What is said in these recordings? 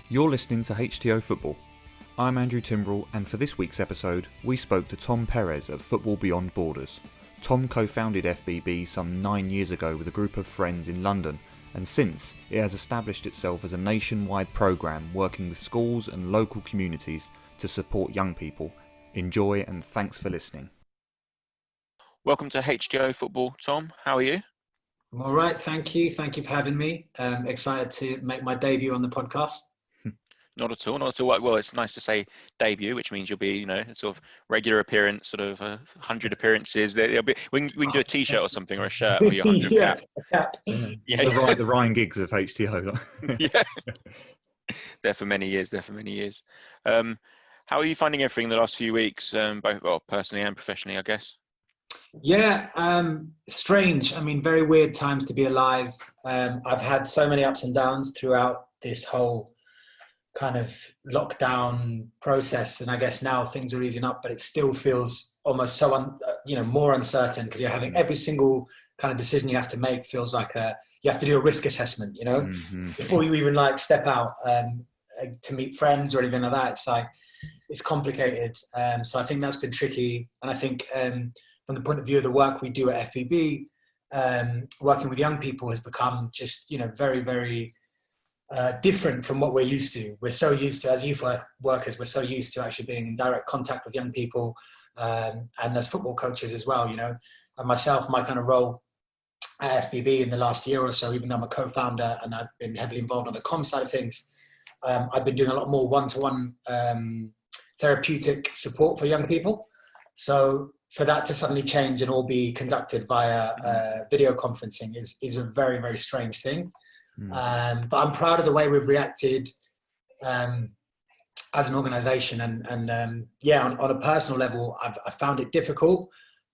You're listening to HTO Football. I'm Andrew Timbrell, and for this week's episode, we spoke to Tom Perez of Football Beyond Borders. Tom co-founded FBB some 9 years ago with a group of friends in London, and since, it has established itself as a nationwide programme working with schools and local communities to support young people. Enjoy, and thanks for listening. Welcome to HTO Football, Tom. How are you? I'm all right, thank you. Thank you for having me. Excited to make my debut on the podcast. Not at all, not at all. Well, it's nice to say debut, which means you'll be, sort of regular appearance, sort of 100 appearances. There'll be, we can do a T-shirt or something, or a shirt with your 100 yeah, cap. Yeah. The Ryan Giggs of HTO. Yeah. There for many years. How are you finding everything the last few weeks, both personally and professionally, I guess? Yeah, strange. I mean, very weird times to be alive. I've had so many ups and downs throughout this whole kind of lockdown process, and I guess now things are easing up, but it still feels almost so more uncertain, because you're having every single kind of decision you have to make feels like you have to do a risk assessment, before you even step out to meet friends or anything like that. It's complicated. So I think that's been tricky, and I think from the point of view of the work we do at FBB, working with young people has become just very, very different from what we're used to. We're so used to, as youth workers, we're so used to actually being in direct contact with young people, and as football coaches as well. And myself, my kind of role at FBB in the last year or so, even though I'm a co-founder and I've been heavily involved on the comm side of things, I've been doing a lot more one-to-one therapeutic support for young people. So for that to suddenly change and all be conducted via video conferencing is a very, very strange thing. But I'm proud of the way we've reacted as an organisation, and on a personal level, I found it difficult,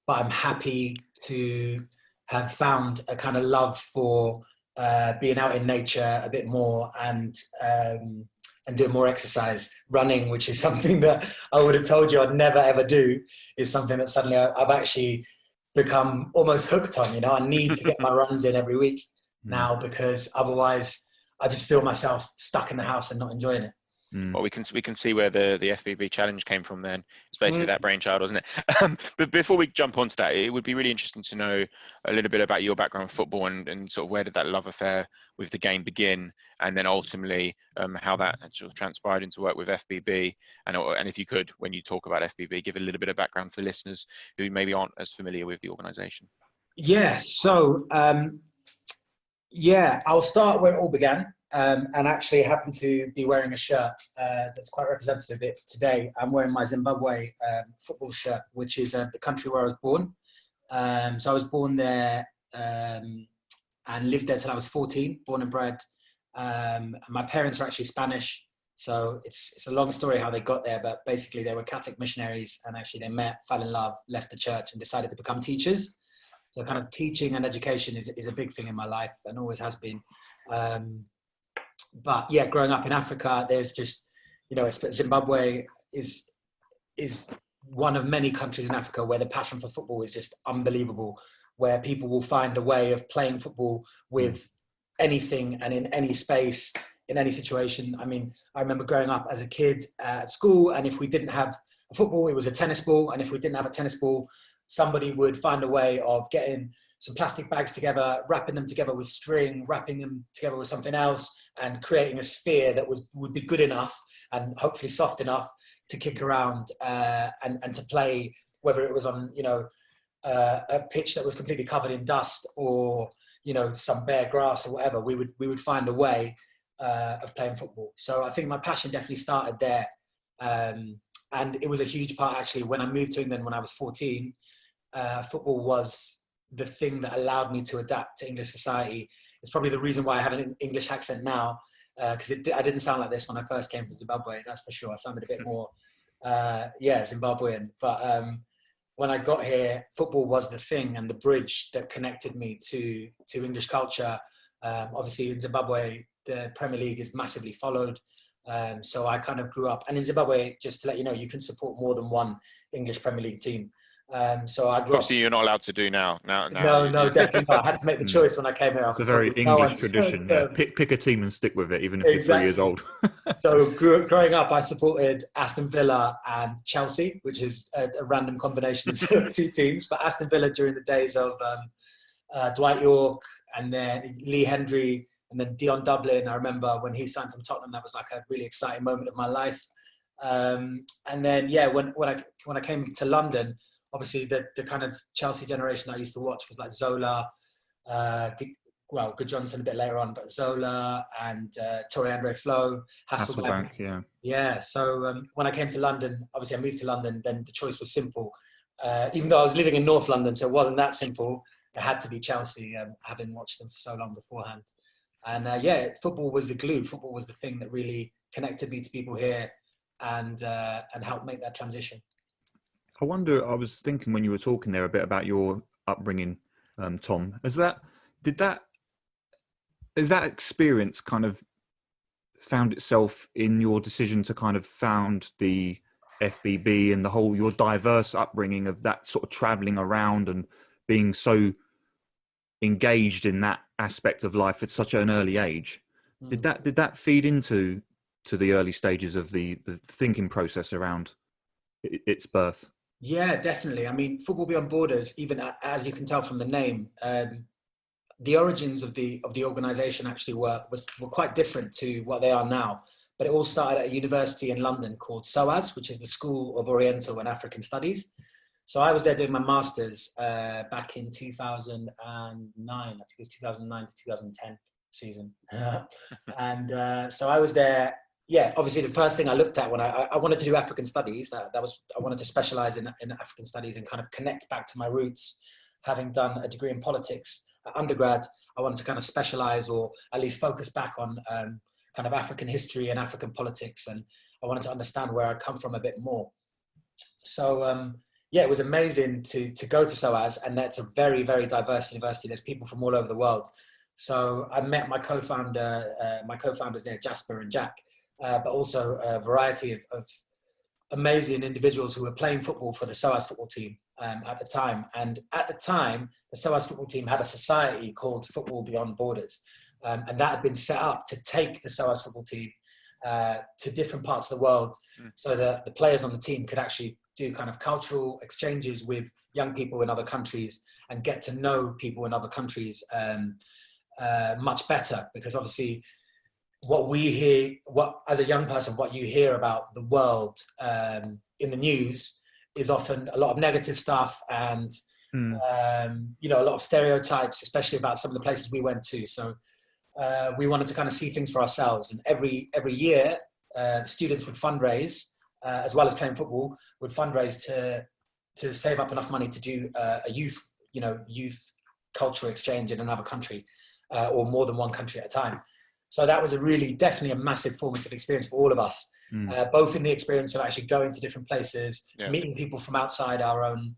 but I'm happy to have found a kind of love for being out in nature a bit more, and doing more exercise. Running, which is something that I would have told you I'd never ever do, is something that suddenly I've actually become almost hooked on. I need to get my runs in every week now, because otherwise I just feel myself stuck in the house and not enjoying it. Well, we can see where the FBB challenge came from then. It's basically that brainchild, wasn't it? But before we jump onto that, it would be really interesting to know a little bit about your background in football, and sort of where did that love affair with the game begin, and then ultimately how that sort of transpired into work with FBB. And if you could, when you talk about FBB, give a little bit of background for the listeners who maybe aren't as familiar with the organisation. Yeah, so I'll start where it all began. And actually happen to be wearing a shirt that's quite representative of it today. I'm wearing my Zimbabwe football shirt, which is the country where I was born. So I was born there and lived there till I was 14, born and bred. My parents are actually Spanish, so it's a long story how they got there, but basically they were Catholic missionaries, and actually they met, fell in love, left the church, and decided to become teachers. So kind of teaching and education is a big thing in my life, and always has been. But yeah, growing up in Africa, there's just, Zimbabwe is one of many countries in Africa where the passion for football is just unbelievable, where people will find a way of playing football with anything and in any space, in any situation. I mean, I remember growing up as a kid at school, and if we didn't have a football, it was a tennis ball. And if we didn't have a tennis ball, somebody would find a way of getting some plastic bags together, wrapping them together with string, wrapping them together with something else, and creating a sphere that would be good enough and hopefully soft enough to kick around and to play, whether it was on a pitch that was completely covered in dust, or some bare grass or whatever. We would find a way of playing football. So I think my passion definitely started there, and it was a huge part actually when I moved to England when I was 14. Football was the thing that allowed me to adapt to English society. It's probably the reason why I have an English accent now, because I didn't sound like this when I first came from Zimbabwe, that's for sure. I sounded a bit more, Zimbabwean. But when I got here, football was the thing and the bridge that connected me to English culture. Obviously in Zimbabwe, the Premier League is massively followed. So I kind of grew up. And in Zimbabwe, just to let you know, you can support more than one English Premier League team. So I grew up. Obviously, you're not allowed to do now. No, definitely not. I had to make the choice when I came here. I It's was a very told English tradition. Yeah. Pick a team and stick with it, even if you're 3 years old. So growing up, I supported Aston Villa and Chelsea, which is a random combination of two teams. But Aston Villa during the days of Dwight York and then Lee Hendry and then Dion Dublin. I remember when he signed from Tottenham, that was like a really exciting moment of my life. And then, when I came to London, obviously the kind of Chelsea generation I used to watch was like Zola, Good Johnson a bit later on, but Zola and Torre Andre Flo, Hasselbank. Yeah. So when I came to London, obviously I moved to London, then the choice was simple. Even though I was living in North London, so it wasn't that simple. It had to be Chelsea, having watched them for so long beforehand. And football was the glue. Football was the thing that really connected me to people here and helped make that transition. I wonder, I was thinking when you were talking there a bit about your upbringing, Tom, has that experience kind of found itself in your decision to kind of found the FBB and the whole, your diverse upbringing of that sort of traveling around and being so engaged in that aspect of life at such an early age? Did that feed into the early stages of the thinking process around its birth? Yeah, definitely. I mean, Football Beyond Borders, even as you can tell from the name, the origins of the organisation actually were quite different to what they are now. But it all started at a university in London called SOAS, which is the School of Oriental and African Studies. So I was there doing my master's back in 2009. I think it was 2009 to 2010 season. And so I was there. Yeah, obviously the first thing I looked at when I wanted to do African studies, I wanted to specialize in African studies and kind of connect back to my roots. Having done a degree in politics at undergrad, I wanted to kind of specialize or at least focus back on kind of African history and African politics. And I wanted to understand where I'd come from a bit more. So it was amazing to go to SOAS, and that's a very, very diverse university. There's people from all over the world. So I met my co-founders there, Jasper and Jack. But also a variety of amazing individuals who were playing football for the SOAS football team at the time. And at the time, the SOAS football team had a society called Football Beyond Borders. And that had been set up to take the SOAS football team to different parts of the world so that the players on the team could actually do kind of cultural exchanges with young people in other countries and get to know people in other countries much better. Because obviously, what we hear, as a young person, what you hear about the world in the news is often a lot of negative stuff and, a lot of stereotypes, especially about some of the places we went to. So we wanted to kind of see things for ourselves. And every year, the students would fundraise, as well as playing football, would fundraise to save up enough money to do a youth cultural exchange in another country, or more than one country at a time. So that was definitely a massive formative experience for all of us, both in the experience of actually going to different places, meeting people from outside our own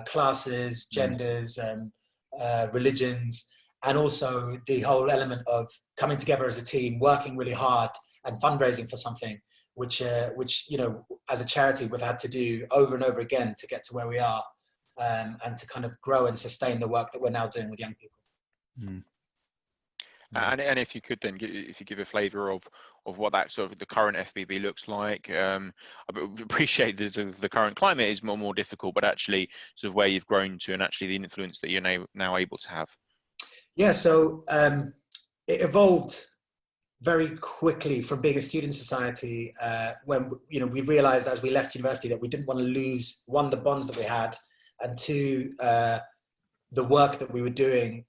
classes, genders, and religions, and also the whole element of coming together as a team, working really hard and fundraising for something, which as a charity we've had to do over and over again to get to where we are, and to kind of grow and sustain the work that we're now doing with young people. And if you could then, if you give a flavour of what that sort of the current FBB looks like, I appreciate that the current climate is more difficult, but actually sort of where you've grown to and actually the influence that you're now able to have. Yeah, so it evolved very quickly from being a student society when we realised as we left university that we didn't want to lose, one, the bonds that we had, and two, the work that we were doing.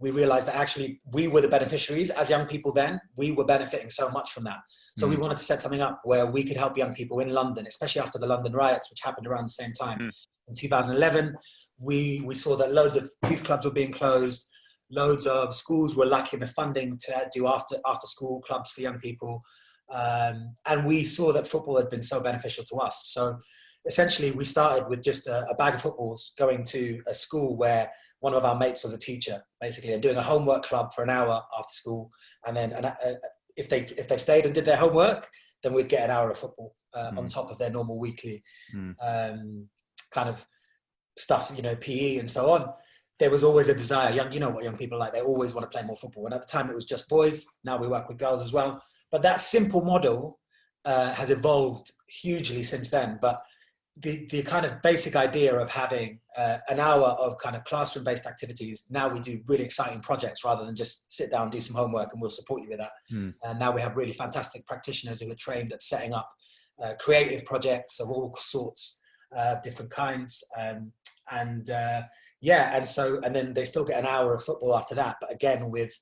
We realized that actually we were the beneficiaries as young people then. We were benefiting so much from that. So we wanted to set something up where we could help young people in London, especially after the London riots, which happened around the same time. In 2011, we saw that loads of youth clubs were being closed. Loads of schools were lacking the funding to do after school clubs for young people. And we saw that football had been so beneficial to us. So essentially we started with just a bag of footballs, going to a school where one of our mates was a teacher, basically, and doing a homework club for an hour after school. And then if they stayed and did their homework, then we'd get an hour of football on top of their normal weekly kind of stuff, PE and so on, there was always a desire. You know what young people are like, they always want to play more football. And at the time it was just boys. Now we work with girls as well. But that simple model has evolved hugely since then. But the kind of basic idea of having an hour of kind of classroom-based activities, now we do really exciting projects rather than just sit down and do some homework and we'll support you with that. And now we have really fantastic practitioners who are trained at setting up creative projects of all sorts, different kinds. And then they still get an hour of football after that, but again, with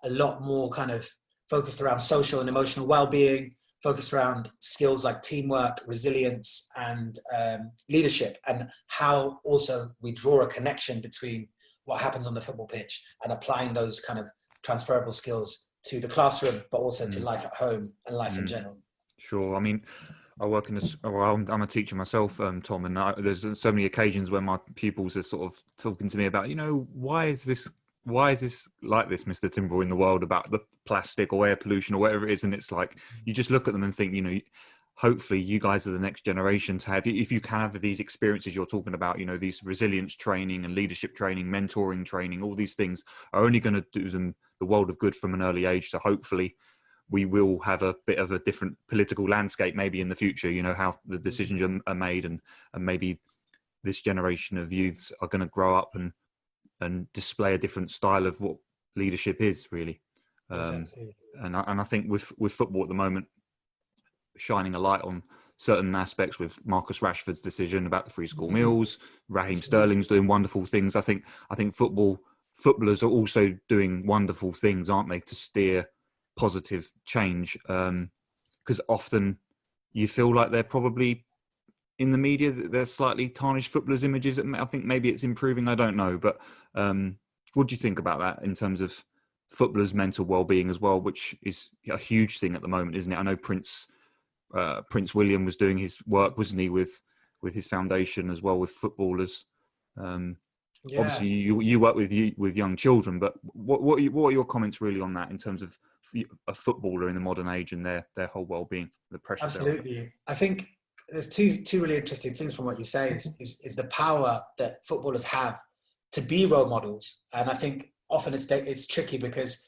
a lot more kind of focused around social and emotional well-being, focused around skills like teamwork, resilience, and leadership, and how also we draw a connection between what happens on the football pitch and applying those kind of transferable skills to the classroom, but also to life at home and life in general. Sure. I mean, I work I'm a teacher myself, Tom, and there's so many occasions where my pupils are sort of talking to me about, why is this like this, Mr. Timbrell, in the world about the plastic or air pollution or whatever it is? And it's like, you just look at them and think, hopefully you guys are the next generation to have, if you can have these experiences you're talking about, these resilience training and leadership training, mentoring training, all these things are only going to do them the world of good from an early age. So hopefully we will have a bit of a different political landscape maybe in the future, how the decisions are made, and maybe this generation of youths are going to grow up and display a different style of what leadership is, really. Exactly. And I think with football at the moment, shining a light on certain aspects with Marcus Rashford's decision about the free school meals, Raheem Sterling's doing wonderful things. I think footballers are also doing wonderful things, aren't they, to steer positive change? Because often you feel like they're probably, in the media, they're slightly tarnished footballers' images. I think maybe it's improving, I don't know. But what do you think about that in terms of footballers' mental well-being as well, which is a huge thing at the moment, isn't it? I know Prince William was doing his work, wasn't he, with his foundation as well, with footballers. Obviously, you work with young children, but what are your comments really on that in terms of a footballer in the modern age and their whole well-being, the pressure? Absolutely. I think there's two really interesting things from what you say is the power that footballers have to be role models. And I think often it's tricky because,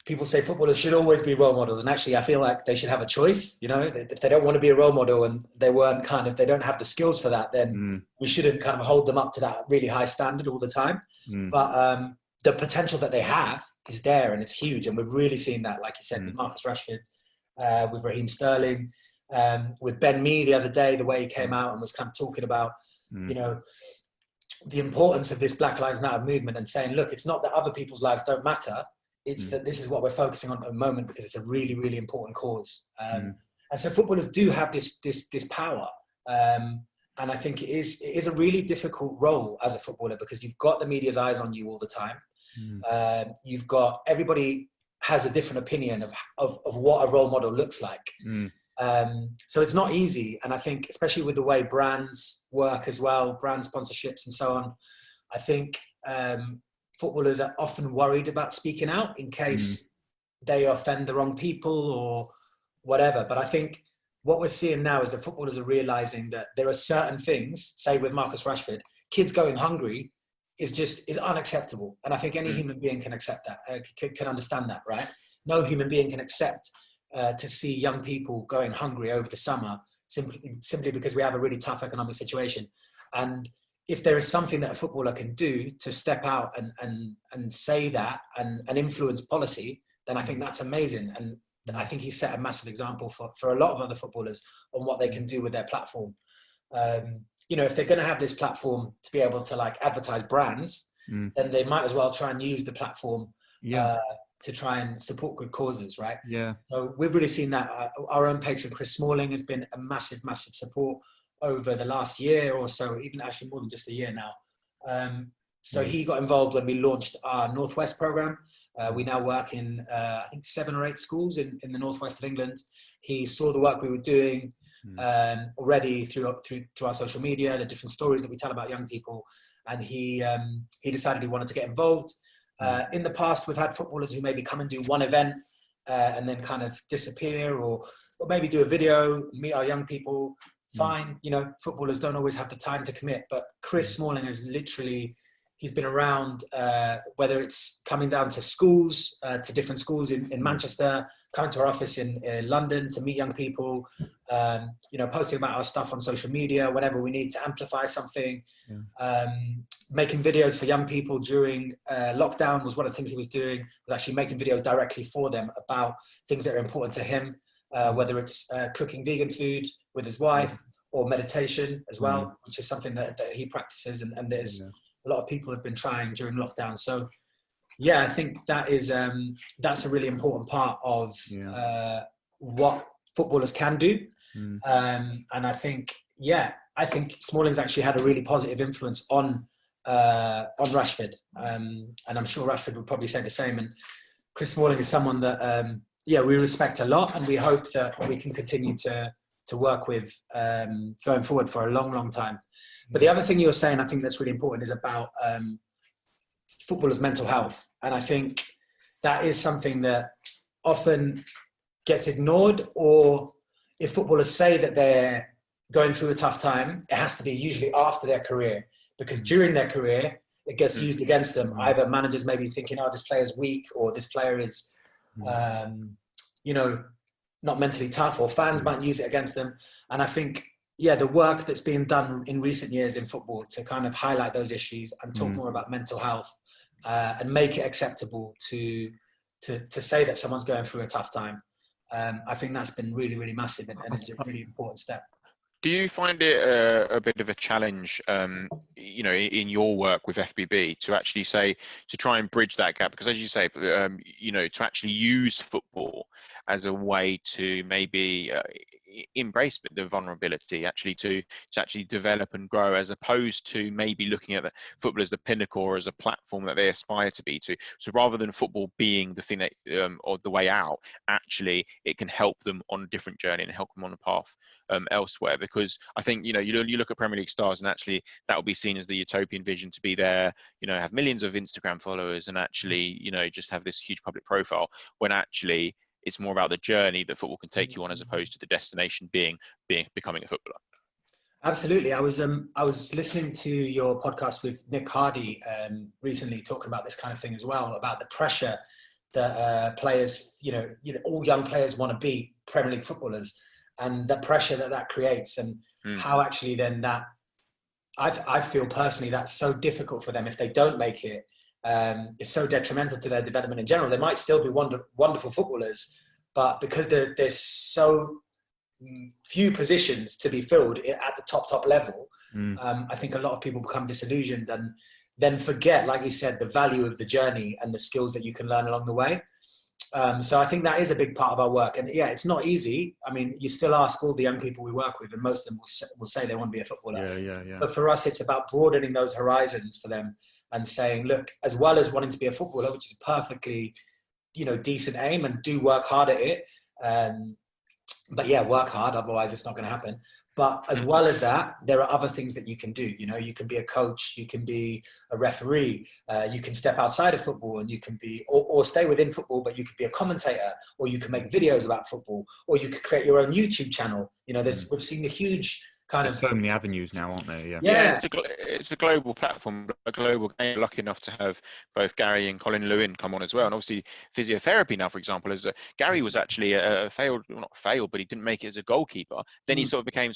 people say footballers should always be role models. And actually I feel like they should have a choice. If they don't want to be a role model and they don't have the skills for that, then we shouldn't kind of hold them up to that really high standard all the time. But the potential that they have is there and it's huge. And we've really seen that, like you said, with Marcus Rashford, with Raheem Sterling, with Ben Mee the other day, the way he came out and was kind of talking about, the importance of this Black Lives Matter movement and saying, look, it's not that other people's lives don't matter. It's that this is what we're focusing on at the moment because it's a really, really important cause. And so footballers do have this power. And I think it is a really difficult role as a footballer because you've got the media's eyes on you all the time. You've got, everybody has a different opinion of what a role model looks like. So it's not easy. And I think, especially with the way brands work as well, brand sponsorships and so on, I think footballers are often worried about speaking out in case they offend the wrong people or whatever. But I think what we're seeing now is that footballers are realizing that there are certain things, say with Marcus Rashford, kids going hungry is unacceptable. And I think any human being can accept that, can understand that, right? No human being can accept to see young people going hungry over the summer simply because we have a really tough economic situation. And if there is something that a footballer can do to step out and say that and influence policy, then I think that's amazing. And I think he set a massive example for a lot of other footballers on what they can do with their platform. If they're going to have this platform to be able to advertise brands, then they might as well try and use the platform to try and support good causes, right? Yeah. So we've really seen that. Our own patron, Chris Smalling, has been a massive, massive support over the last year or so, even actually more than just a year now. So he got involved when we launched our Northwest program. We now work in, I think, 7 or 8 schools in the Northwest of England. He saw the work we were doing already through our social media, the different stories that we tell about young people. And he decided he wanted to get involved. In the past, we've had footballers who maybe come and do one event and then kind of disappear or maybe do a video, meet our young people fine. You know, footballers don't always have the time to commit, but Chris Smalling has literally, he's been around, whether it's coming down to schools, to different schools in Manchester, coming to our office in London to meet young people, you know, posting about our stuff on social media whenever we need to amplify something, making videos for young people during lockdown was one of the things he was doing, was actually making videos directly for them about things that are important to him, whether it's cooking vegan food with his wife or meditation as well, which is something that he practices, and there's a lot of people have been trying during lockdown. So yeah, I think that is that's a really important part of what footballers can do. And I think Smalling's actually had a really positive influence on Rashford, and I'm sure Rashford would probably say the same. And Chris Smalling is someone that we respect a lot, and we hope that we can continue to work with going forward for a long time. But the other thing you were saying, I think that's really important, is about footballers' mental health. And I think that is something that often gets ignored, or if footballers say that they're going through a tough time, it has to be usually after their career, because during their career, it gets used against them. Either managers may be thinking, oh, this player's weak, or this player is, you know, not mentally tough, or fans might use it against them. And I think, the work that's being done in recent years in football to kind of highlight those issues and talk more about mental health, and make it acceptable to say that someone's going through a tough time. I think that's been really, really massive, and it's a really important step. Do you find it a bit of a challenge, you know, in your work with FBB to actually to try and bridge that gap? Because as you say, you know, to actually use football as a way to maybe embrace the vulnerability, actually to actually develop and grow, as opposed to maybe looking at the football as the pinnacle or as a platform that they aspire to be to. So rather than football being the thing that or the way out, actually it can help them on a different journey and help them on a path elsewhere. Because I think, you know, you look at Premier League stars, and actually that will be seen as the utopian vision, to be there, you know, have millions of Instagram followers and actually, you know, just have this huge public profile, when actually it's more about the journey that football can take you on, as opposed to the destination becoming a footballer. Absolutely. I was listening to your podcast with Nick Hardy recently, talking about this kind of thing as well, about the pressure that players, you know, all young players want to be Premier League footballers, and the pressure that creates, and how actually then that I feel personally that's so difficult for them if they don't make it. It's so detrimental to their development in general. They might still be wonderful footballers, but because there's so few positions to be filled at the top level, I think a lot of people become disillusioned and then forget, like you said, the value of the journey and the skills that you can learn along the way. So I think that is a big part of our work. And it's not easy. I mean, you still ask all the young people we work with, and most of them will say they want to be a footballer. Yeah. But for us, it's about broadening those horizons for them and saying, look, as well as wanting to be a footballer, which is a perfectly, you know, decent aim, and do work hard at it. But work hard, otherwise it's not going to happen. But as well as that, there are other things that you can do. You know, you can be a coach, you can be a referee, you can step outside of football, and you can be, or stay within football, but you could be a commentator, or you can make videos about football, or you could create your own YouTube channel. You know, we've seen a huge There's so many avenues now, aren't there? Yeah, it's a global platform, a global game. Lucky enough to have both Gary and Colin Lewin come on as well, and obviously physiotherapy now, for example. Gary was actually not failed, but he didn't make it as a goalkeeper. Then he sort of became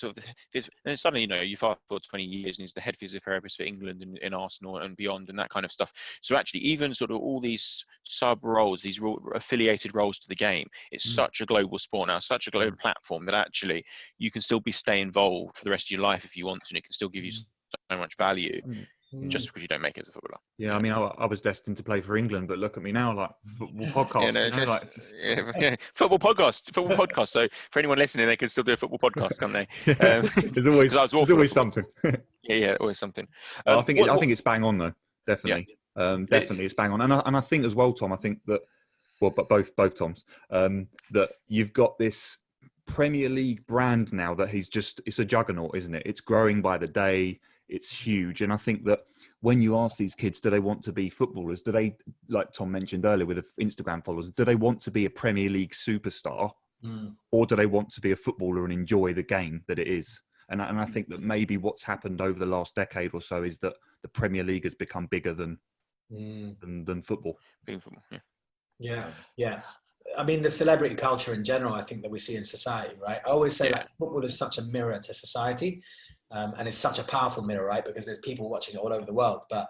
and suddenly, you know, you fast forward 20 years, and he's the head physiotherapist for England and in Arsenal and beyond, and that kind of stuff. So actually, even sort of all these sub roles, these affiliated roles to the game, it's such a global sport now, such a global platform, that actually you can still stay involved for the rest of your life if you want to, and it can still give you so much value just because you don't make it as a footballer. I mean, I was destined to play for England, but look at me now, like football podcast. Football podcast. So for anyone listening, they can still do a football podcast, can't they? There's always something. Always something. I think it's bang on though. Definitely, definitely, it's bang on. And I think as well, Tom. I think that, but both Toms, that you've got this Premier League brand now that it's a juggernaut, isn't it? It's growing by the day. It's huge. And I think that when you ask these kids, do they want to be footballers? Do they, like Tom mentioned earlier with the Instagram followers, do they want to be a Premier League superstar? Or do they want to be a footballer and enjoy the game that it is? And I think that maybe what's happened over the last decade or so is that the Premier League has become bigger than football. Being football, yeah. Yeah. I mean, the celebrity culture in general, I think that we see in society, right? I always say like football is such a mirror to society, and it's such a powerful mirror, right? Because there's people watching it all over the world, but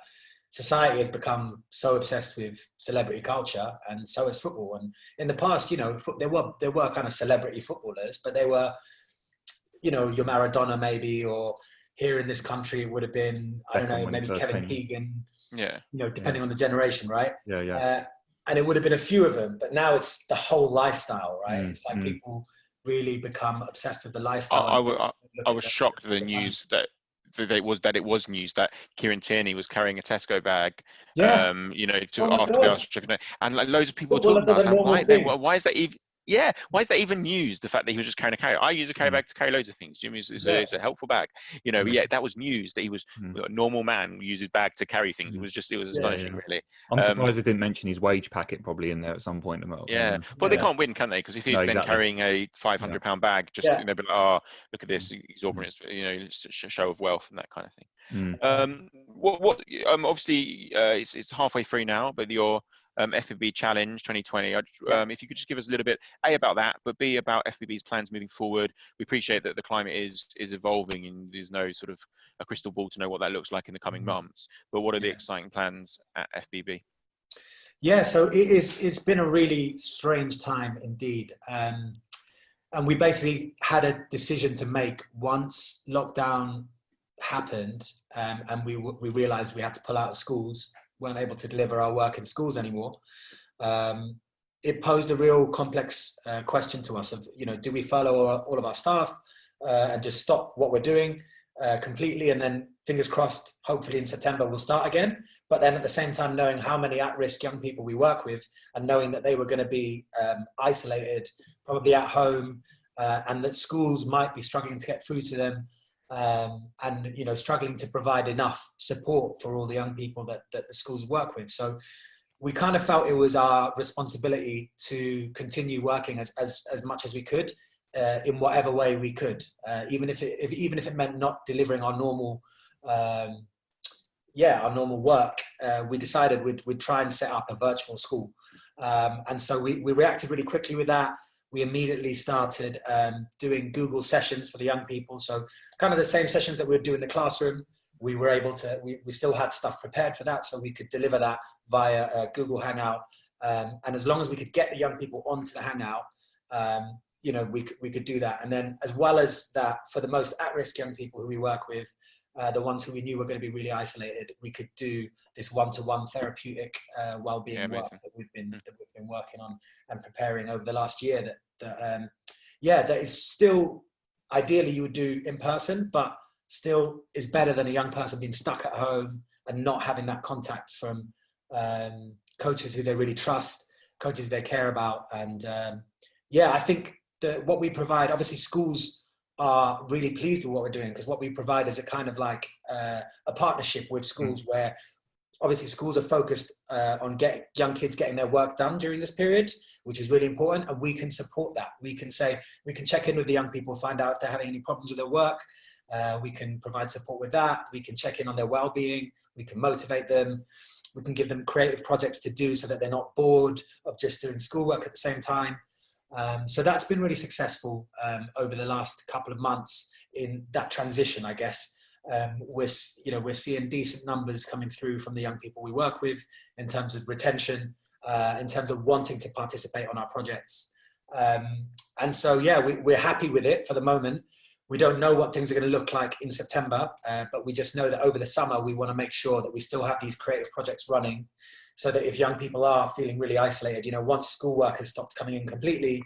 society has become so obsessed with celebrity culture, and so is football. And in the past, you know, there were kind of celebrity footballers, but they were, you know, your Maradona maybe, or here in this country it would have been, I don't know, maybe Kevin Keegan. Yeah. You know, depending on the generation, right? Yeah. And it would have been a few of them, but now it's the whole lifestyle, right? It's like people really become obsessed with the lifestyle. I was shocked at the news that it was news that Kieran Tierney was carrying a Tesco bag, you know, after the Arsenal, and like loads of people were talking about why is that even? Yeah, why is that even news? The fact that he was just carrying a carry. I use a carry bag to carry loads of things. Jimmy, it's a helpful bag, you know. Yeah, that was news that he was a normal man who uses bag to carry things. It was astonishing, really. I'm surprised they didn't mention his wage packet probably in there at some point. But they can't win, can they? Because if he's then carrying a £500 bag, just you know, but look at this exorbitant, you know, show of wealth and that kind of thing. Obviously, it's halfway through now, but your FBB Challenge 2020. If you could just give us a little bit, A, about that, but B, about FBB's plans moving forward. We appreciate that the climate is evolving and there's no sort of a crystal ball to know what that looks like in the coming months. But what are the exciting plans at FBB? Yeah, so it's been a really strange time indeed. And we basically had a decision to make once lockdown happened, and we realized we had to pull out of schools, weren't able to deliver our work in schools anymore. It posed a real complex question to us of, you know, do we follow all of our staff and just stop what we're doing completely, and then fingers crossed, hopefully in September we'll start again. But then at the same time, knowing how many at-risk young people we work with, and knowing that they were going to be isolated, probably at home, and that schools might be struggling to get through to them, and you know, struggling to provide enough support for all the young people that the schools work with. So we kind of felt it was our responsibility to continue working as much as we could, in whatever way we could, even if it meant not delivering our normal work. We decided we'd try and set up a virtual school, and so we reacted really quickly with that. We immediately started doing Google sessions for the young people. So kind of the same sessions that we would do in the classroom. We were able to, we still had stuff prepared for that, so we could deliver that via Google Hangout. And as long as we could get the young people onto the Hangout, you know, we could do that. And then as well as that, for the most at-risk young people who we work with, the ones who we knew were going to be really isolated, we could do this one-to-one therapeutic wellbeing work that we've been working on and preparing over the last year. That is still, ideally you would do in person, but still is better than a young person being stuck at home and not having that contact from coaches who they really trust, coaches they care about. And I think that what we provide, obviously schools are really pleased with what we're doing, because what we provide is a kind of like a partnership with schools where obviously schools are focused on young kids getting their work done during this period, which is really important, and we can support that. We can check in with the young people, find out if they're having any problems with their work. We can provide support with that. We can check in on their well-being. We can motivate them. We can give them creative projects to do so that they're not bored of just doing schoolwork at the same time. So that's been really successful over the last couple of months in that transition, I guess. We're seeing decent numbers coming through from the young people we work with in terms of retention, in terms of wanting to participate on our projects. And so, we're happy with it for the moment. We don't know what things are going to look like in September, but we just know that over the summer, we want to make sure that we still have these creative projects running, so that if young people are feeling really isolated, you know, once schoolwork has stopped coming in completely,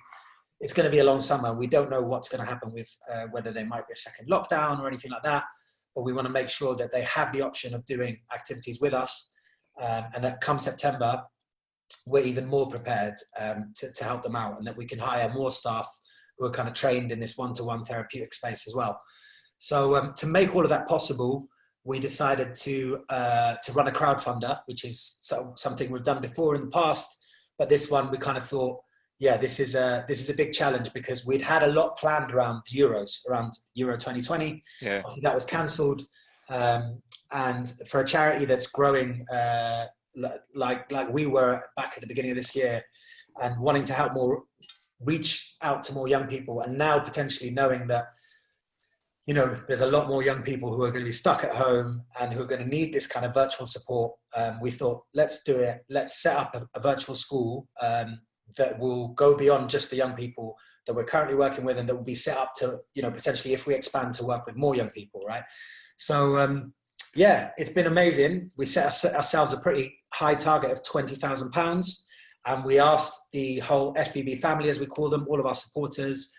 it's going to be a long summer. We don't know what's going to happen with whether there might be a second lockdown or anything like that, but we want to make sure that they have the option of doing activities with us, and that come September, we're even more prepared to help them out, and that we can hire more staff who are kind of trained in this one-to-one therapeutic space as well. So to make all of that possible, we decided to run a crowdfunder, which is something we've done before in the past. But this one, we kind of thought, yeah, this is a big challenge because we'd had a lot planned around the Euros, around Euro 2020. Yeah. Obviously, that was cancelled. And for a charity that's growing like we were back at the beginning of this year, and wanting to help more, reach out to more young people, and now potentially knowing that, you know, there's a lot more young people who are going to be stuck at home and who are going to need this kind of virtual support. We thought, let's do it. Let's set up a virtual school that will go beyond just the young people that we're currently working with, and that will be set up to, you know, potentially, if we expand, to work with more young people, right? So, yeah, it's been amazing. We set ourselves a pretty high target of £20,000, and we asked the whole FBB family, as we call them, all of our supporters,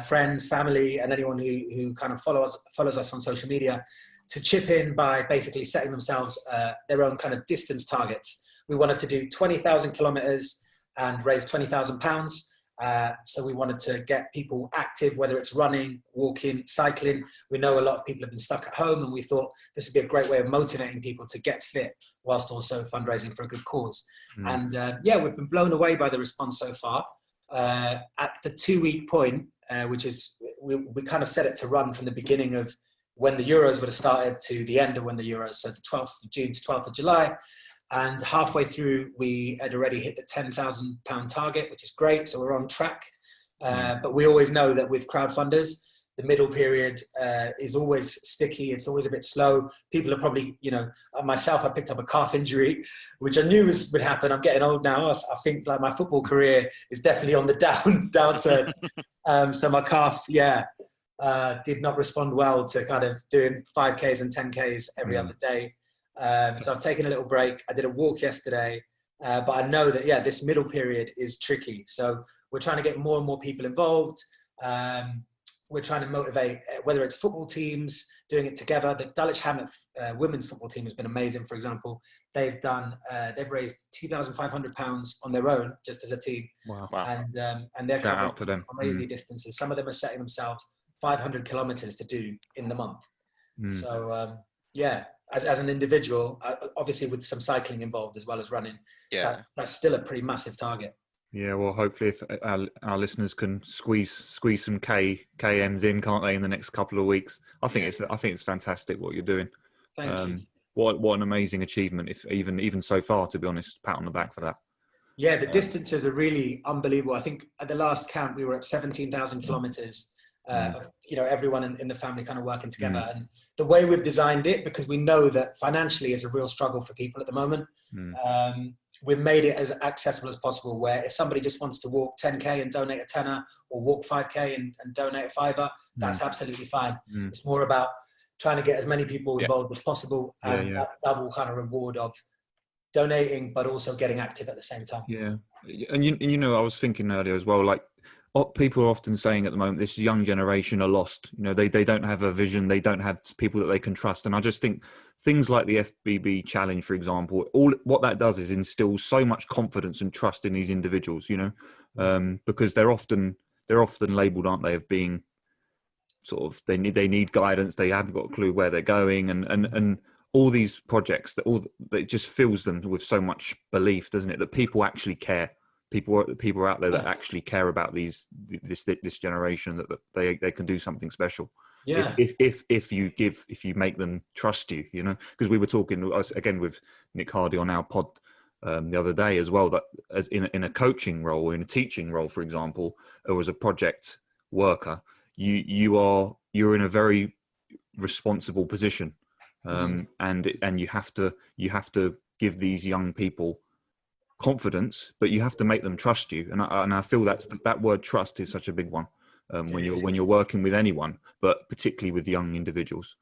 friends, family, and anyone who kind of follows us on social media, to chip in by basically setting themselves their own kind of distance targets. We wanted to do 20,000 kilometers and raise £20,000. So we wanted to get people active, whether it's running, walking, cycling. We know a lot of people have been stuck at home, and we thought this would be a great way of motivating people to get fit whilst also fundraising for a good cause. And yeah, we've been blown away by the response so far. At the 2-week point, which is, we kind of set it to run from the beginning of when the Euros would have started to the end of when the Euros, so the 12th of June to 12th of July. And halfway through, we had already hit the £10,000 target, which is great. So we're on track. But we always know that with crowdfunders, the middle period is always sticky. It's always a bit slow. People are probably, you know, myself, I picked up a calf injury, which I knew would happen. I'm getting old now. I think like my football career is definitely on the downturn. So my calf, did not respond well to kind of doing 5Ks and 10Ks every other day. So I've taken a little break. I did a walk yesterday, but I know that, yeah, this middle period is tricky. So we're trying to get more and more people involved. We're trying to motivate, whether it's football teams doing it together. The Dulwich Hamlet women's football team has been amazing, for example. They've raised £2,500 on their own, just as a team. Wow. And they're Shout out to them. crazy distances. Some of them are setting themselves 500 kilometers to do in the month. So, yeah. As an individual, obviously with some cycling involved as well as running, that's still a pretty massive target. Yeah, well, hopefully if our listeners can squeeze some KMs in, can't they, in the next couple of weeks? I think it's fantastic what you're doing. Thank you. What an amazing achievement! If even so far, to be honest, pat on the back for that. Yeah, the distances are really unbelievable. I think at the last count we were at 17,000 kilometers. You know, everyone in the family kind of working together, and the way we've designed it, because we know that financially is a real struggle for people at the moment. We've made it as accessible as possible, where if somebody just wants to walk 10K and donate a tenner, or walk 5K and donate a fiver, that's absolutely fine. It's more about trying to get as many people involved as possible, and that double kind of reward of donating, but also getting active at the same time. Yeah, and you know, I was thinking earlier as well, like, people are often saying at the moment, this young generation are lost. You know, they don't have a vision. They don't have people that they can trust. And I just think things like the FBB Challenge, for example, what that does is instill so much confidence and trust in these individuals, you know, because they're often labelled, aren't they, of being sort of, they need guidance. They haven't got a clue where they're going. And all these projects, that it just fills them with so much belief, doesn't it? That people actually care. People are out there that actually care about this generation, that they can do something special. Yeah. If you make them trust you, you know, because we were talking again with Nick Hardy on our pod the other day as well, that as in a coaching role or in a teaching role, for example, or as a project worker, you're in a very responsible position, and you have to give these young people confidence, but you have to make them trust you, and I feel that word trust is such a big one when you're working with anyone, but particularly with young individuals.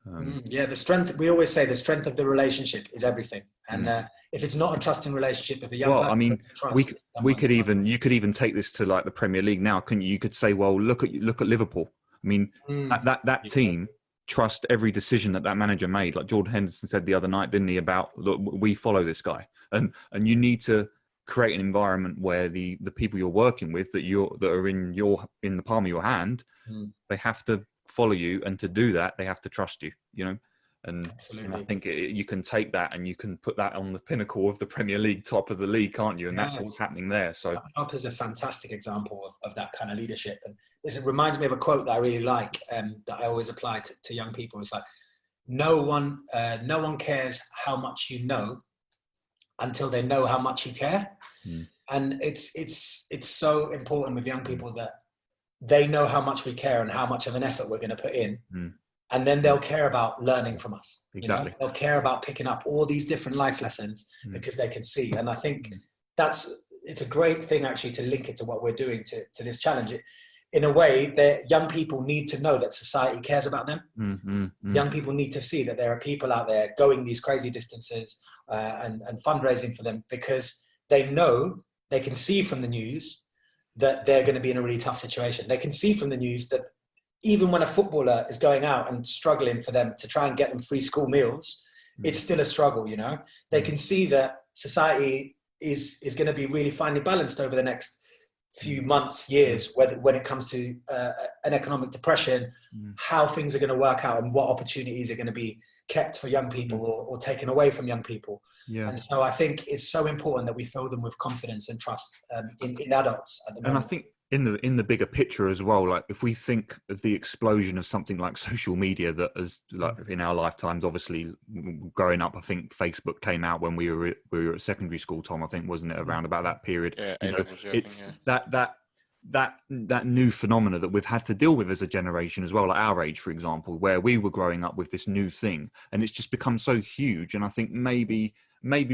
The strength, we always say, the strength of the relationship is everything, and if it's not a trusting relationship, if a young person, I mean, you could even take this to like the Premier League now, couldn't you? You could say, well, look at Liverpool. I mean, that team trust every decision that manager made. Like Jordan Henderson said the other night, didn't he, about, look, we follow this guy, and you need to create an environment where the people you're working with, that are in the palm of your hand, they have to follow you, and to do that they have to trust you, you know. And I Absolutely. think you can take that and you can put that on the pinnacle of the Premier League, top of the league, can't you? And that's what's happening there. So Klopp is a fantastic example of that kind of leadership. And it reminds me of a quote that I really like, that I always apply to young people. It's like, no one cares how much you know until they know how much you care. And it's so important with young people that they know how much we care and how much of an effort we're going to put in. And then they'll care about learning from us. Exactly. They'll care about picking up all these different life lessons because they can see. And I think it's a great thing actually to link it to what we're doing to this challenge. In a way, that young people need to know that society cares about them. Young people need to see that there are people out there going these crazy distances and fundraising for them, because they know, they can see from the news that they're going to be in a really tough situation. They can see from the news that even when a footballer is going out and struggling for them to try and get them free school meals, it's still a struggle, They can see that society is going to be really finely balanced over the next few months, years, when it comes to an economic depression, how things are going to work out and what opportunities are going to be kept for young people or taken away from young people. And so I think it's so important that we fill them with confidence and trust in adults at the moment. And I think in the bigger picture as well, like if we think of the explosion of something like social media that has, like in our lifetimes, obviously growing up, I think Facebook came out when we were at secondary school, Tom, I think, wasn't it, around about that period? It's that new phenomena that we've had to deal with as a generation as well, at our age, for example, where we were growing up with this new thing, and it's just become so huge. And I think maybe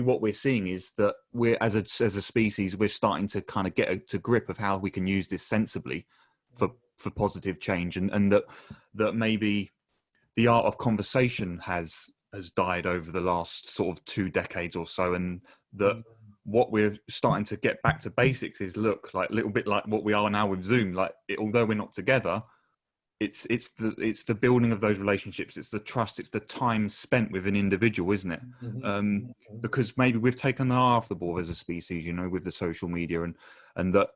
what we're seeing is that we're, as a species, we're starting to kind of get to grip of how we can use this sensibly for positive change, and that maybe the art of conversation has died over the last sort of 2 decades or so, and that what we're starting to get back to basics is, look, like a little bit like what we are now with Zoom. Like, although we're not together, it's the building of those relationships. It's the trust. It's the time spent with an individual, isn't it? Because maybe we've taken the eye off the ball as a species, with the social media, and that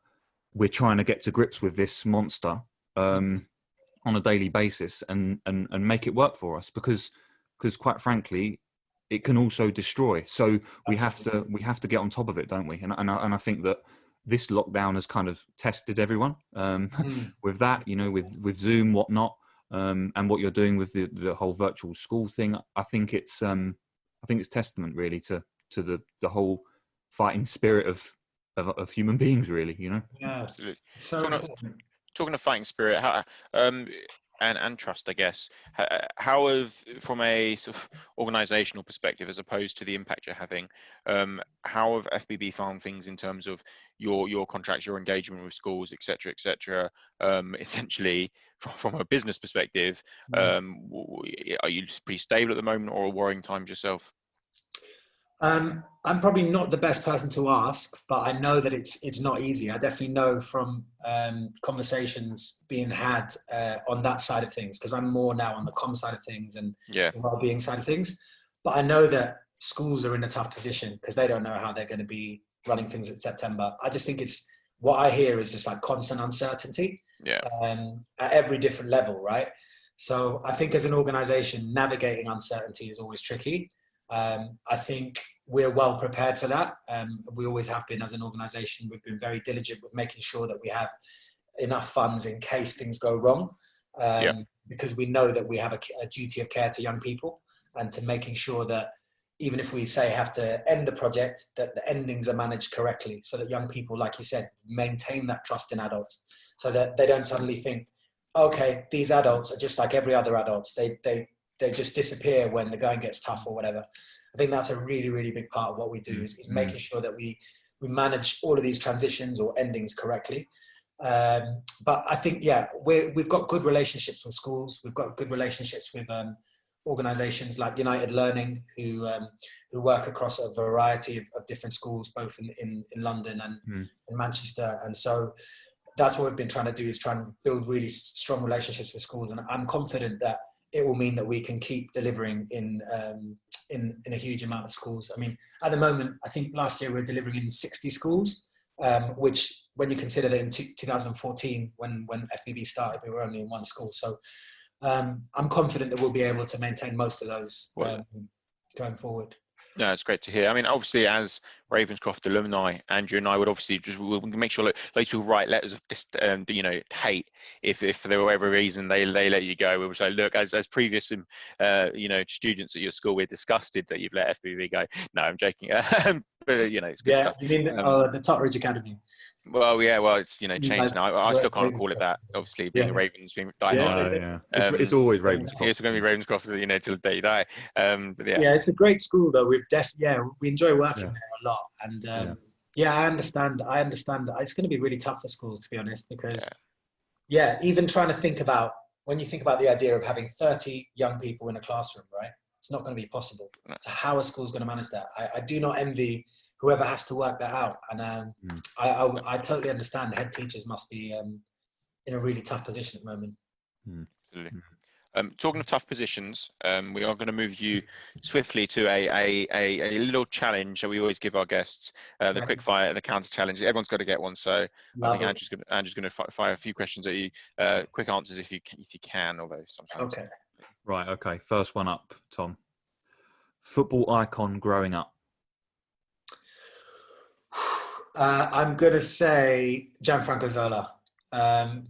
we're trying to get to grips with this monster on a daily basis and make it work for us. Because quite frankly, it can also destroy. So we have to get on top of it, don't we? And I think that this lockdown has kind of tested everyone with that, with Zoom, whatnot, and what you're doing with the whole virtual school thing. I think it's testament really to the whole fighting spirit of human beings, really. Yeah, absolutely. So talking of fighting spirit, how and trust, I guess. How have, from a sort of organisational perspective, as opposed to the impact you're having, how have FBB found things in terms of your contracts, your engagement with schools, etc., etc. Essentially, from a business perspective, are you pretty stable at the moment, or worrying times yourself? I'm probably not the best person to ask, but I know that it's not easy. I definitely know from conversations being had on that side of things, because I'm more now on the comm side of things and the wellbeing side of things. But I know that schools are in a tough position because they don't know how they're going to be running things in September. I just think what I hear is just like constant uncertainty at every different level, right? So I think as an organisation, navigating uncertainty is always tricky. I think we're well prepared for that. We always have been as an organisation. We've been very diligent with making sure that we have enough funds in case things go wrong, because we know that we have a duty of care to young people, and to making sure that even if we have to end a project, that the endings are managed correctly, so that young people, like you said, maintain that trust in adults, so that they don't suddenly think, okay, these adults are just like every other adults. They just disappear when the going gets tough or whatever. I think that's a really, really big part of what we do is making sure that we manage all of these transitions or endings correctly. But I think, we've got good relationships with schools. We've got good relationships with organisations like United Learning, who work across a variety of different schools, both in London and in Manchester. And so that's what we've been trying to do, is try and build really strong relationships with schools. And I'm confident that it will mean that we can keep delivering in a huge amount of schools. I mean, at the moment, I think last year we were delivering in 60 schools, which when you consider that in 2014, when FBB started, we were only in one school. So I'm confident that we'll be able to maintain most of those going forward. No, it's great to hear. I mean, obviously, as Ravenscroft alumni, Andrew and I would obviously we'll make sure that those who write letters of hate, if for whatever reason they let you go, we will say, look, as previous students at your school, we're disgusted that you've let FBB go. No, I'm joking. But it's good stuff. You mean the Totteridge Academy? Well, it's changed now. I still can't call it that. Obviously, being a Ravens, being diehard. It's always Ravenscroft. It's going to be Ravenscroft, till the day you die. It's a great school though. We enjoy working there a lot, and I understand. It's going to be really tough for schools, to be honest, because even trying to think about when you think about the idea of having 30 young people in a classroom, right? It's not going to be possible. No. So how are schools going to manage that? I do not envy whoever has to work that out. And I totally understand head teachers must be in a really tough position at the moment. Absolutely. Talking of tough positions, we are going to move you swiftly to a little challenge that we always give our guests, the Quickfire, the counter challenge. Everyone's got to get one. So I think Andrew's going to fire a few questions at you, quick answers if you can, although sometimes. Okay. Right. Okay. First one up, Tom. Football icon growing up. I'm going to say Gianfranco Zola,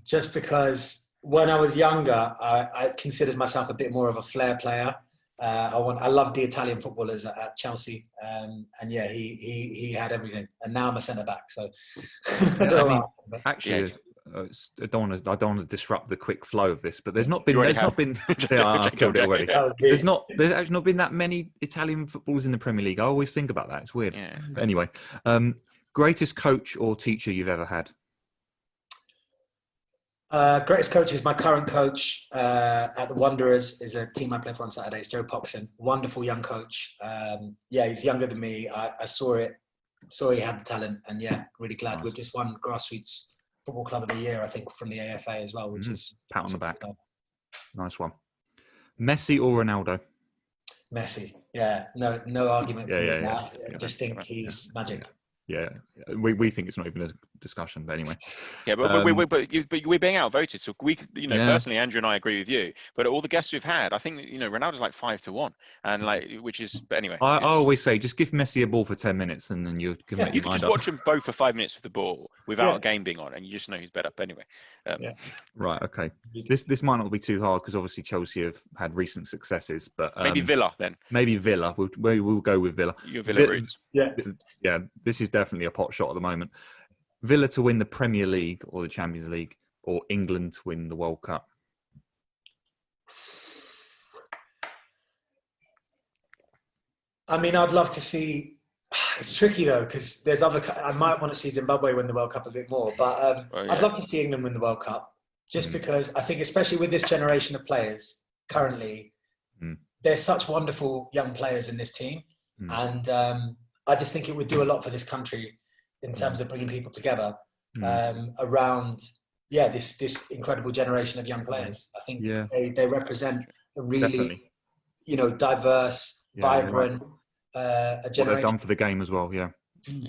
just because when I was younger, I considered myself a bit more of a flair player. I loved the Italian footballers at Chelsea, he had everything. And now I'm a centre back, so actually. I don't want to disrupt the quick flow of this, but there's not been. I've killed it already. There's actually not been that many Italian footballers in the Premier League. I always think about that. It's weird. Yeah. But anyway, greatest coach or teacher you've ever had? Greatest coach is my current coach at the Wanderers. Is a team I play for on Saturdays. Joe Poxon, wonderful young coach. He's younger than me. I saw it. Saw he had the talent, and really glad. Nice. We've just won grassroots Football Club of the Year, I think, from the AFA as well, which is pat on the back. Nice one. Messi or Ronaldo? Messi. No argument for me. I just think he's magic. Yeah, we think it's not even a discussion, but anyway. Yeah, but we're being outvoted. So we, personally, Andrew and I agree with you. But all the guests we've had, I think Ronaldo's like 5-1, and which is. But anyway, I always say just give Messi a ball for 10 minutes, and then you can make your mind up. You can just watch them both for 5 minutes with the ball without a game being on, and you just know who's better. But anyway, right, okay. This might not be too hard because obviously Chelsea have had recent successes, but maybe Villa then. Maybe Villa. We'll go with Villa. Your Villa roots. Yeah. This is definitely a pot shot at the moment. Villa to win the Premier League or the Champions League, or England to win the World Cup? I mean, I'd love to see. It's tricky though, because there's other. I might want to see Zimbabwe win the World Cup a bit more, but I'd love to see England win the World Cup, just because I think, especially with this generation of players currently, there's such wonderful young players in this team, and I just think it would do a lot for this country in terms of bringing people together around this incredible generation of young players. I think they represent a really diverse, vibrant a generation. What they've done for the game as well,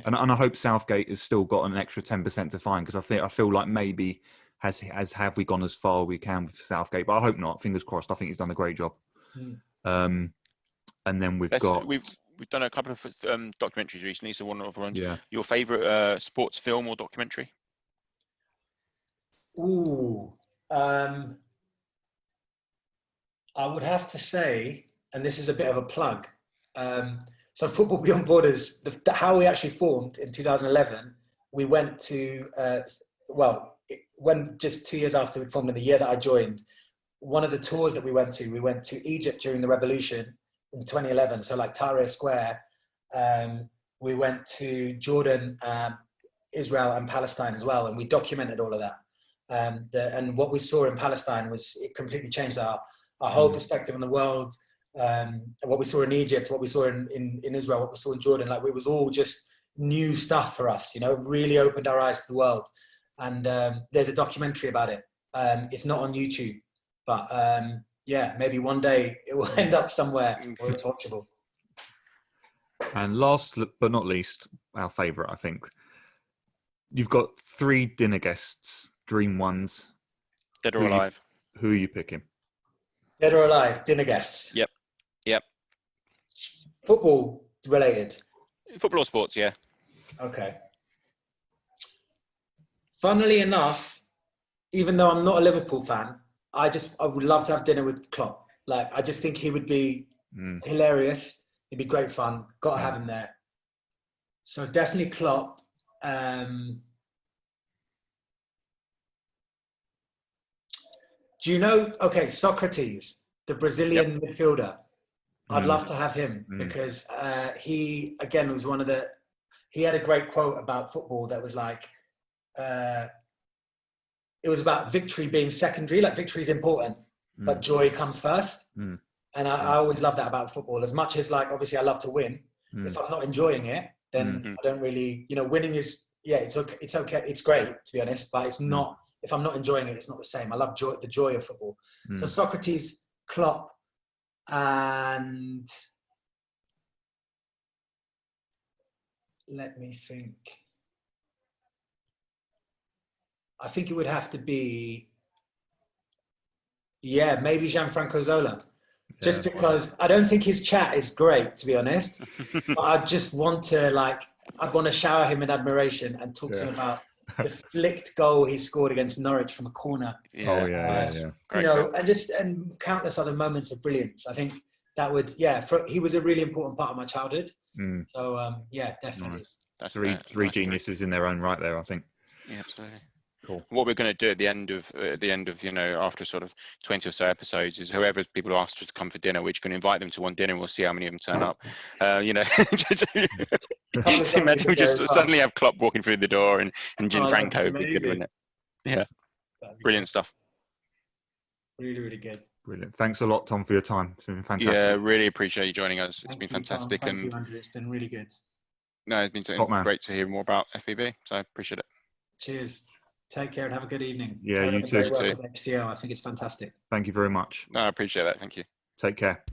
and I hope Southgate has still got an extra 10% to find, because I feel like maybe have we gone as far as we can with Southgate, but I hope not. Fingers crossed. I think he's done a great job. And then we've done a couple of documentaries recently. So one of the ones, your favourite sports film or documentary? I would have to say, and this is a bit of a plug. So Football Beyond Borders, how we actually formed in 2011, we went to, when just 2 years after we formed, in the year that I joined, one of the tours that we went to Egypt during the revolution in 2011. So like Tahrir Square, we went to Jordan, Israel and Palestine as well. And we documented all of that. And what we saw in Palestine it completely changed our whole perspective on the world. What we saw in Egypt, what we saw in Israel, what we saw in Jordan, like it was all just new stuff for us, really opened our eyes to the world. And there's a documentary about it. It's not on YouTube, but maybe one day it will end up somewhere where it's watchable. And last but not least, our favourite, I think. You've got 3 dinner guests, dream ones. Dead or alive. Who are you picking? Dead or alive, dinner guests. Yep. Yep. Football related. Football or sports, yeah. Okay. Funnily enough, even though I'm not a Liverpool fan, I would love to have dinner with Klopp. Like, I just think he would be hilarious. It'd be great fun. Got to have him there. So definitely Klopp. Do you know, Socrates, the Brazilian midfielder? I'd love to have him because he, again, was he had a great quote about football that was like, it was about victory being secondary, like victory is important, but joy comes first. And I always love that about football. As much as, like, obviously I love to win, if I'm not enjoying it, then I don't really, winning is, it's okay. It's great, to be honest, but it's not, if I'm not enjoying it, it's not the same. I love the joy of football. So Socrates, Klopp, and let me think. I think it would have to be, maybe Gianfranco Zola. Just because I don't think his chat is great, to be honest. But I just want to, I'd want to shower him in admiration and talk to him about the flicked goal he scored against Norwich from a corner. And countless other moments of brilliance. I think that would, he was a really important part of my childhood. So, definitely. Nice. That's three geniuses in their own right there, I think. Yeah, absolutely. Cool. What we're going to do at the end of after sort of 20 or so episodes is whoever people ask us to come for dinner, we're just going to invite them to one dinner and we'll see how many of them turn up. So imagine we just suddenly have Klopp walking through the door and Gianfranco would be good, wouldn't it? Yeah. Brilliant stuff. Really, really good. Brilliant. Thanks a lot, Tom, for your time. It's been fantastic. Yeah, really appreciate you joining us. It's been fantastic. Thank you, Andrew. It's been really good. No, it's been great to hear more about FBB. So I appreciate it. Cheers. Take care and have a good evening. Yeah, you too. HTO. I think it's fantastic. Thank you very much. No, I appreciate that. Thank you. Take care.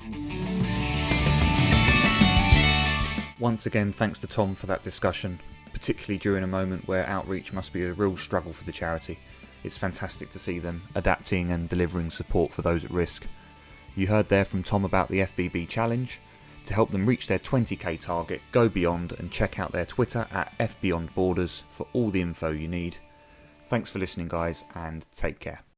Once again, thanks to Tom for that discussion, particularly during a moment where outreach must be a real struggle for the charity. It's fantastic to see them adapting and delivering support for those at risk. You heard there from Tom about the FBB Challenge. To help them reach their 20k target, go beyond and check out their Twitter at FBeyondBorders for all the info you need. Thanks for listening, guys, and take care.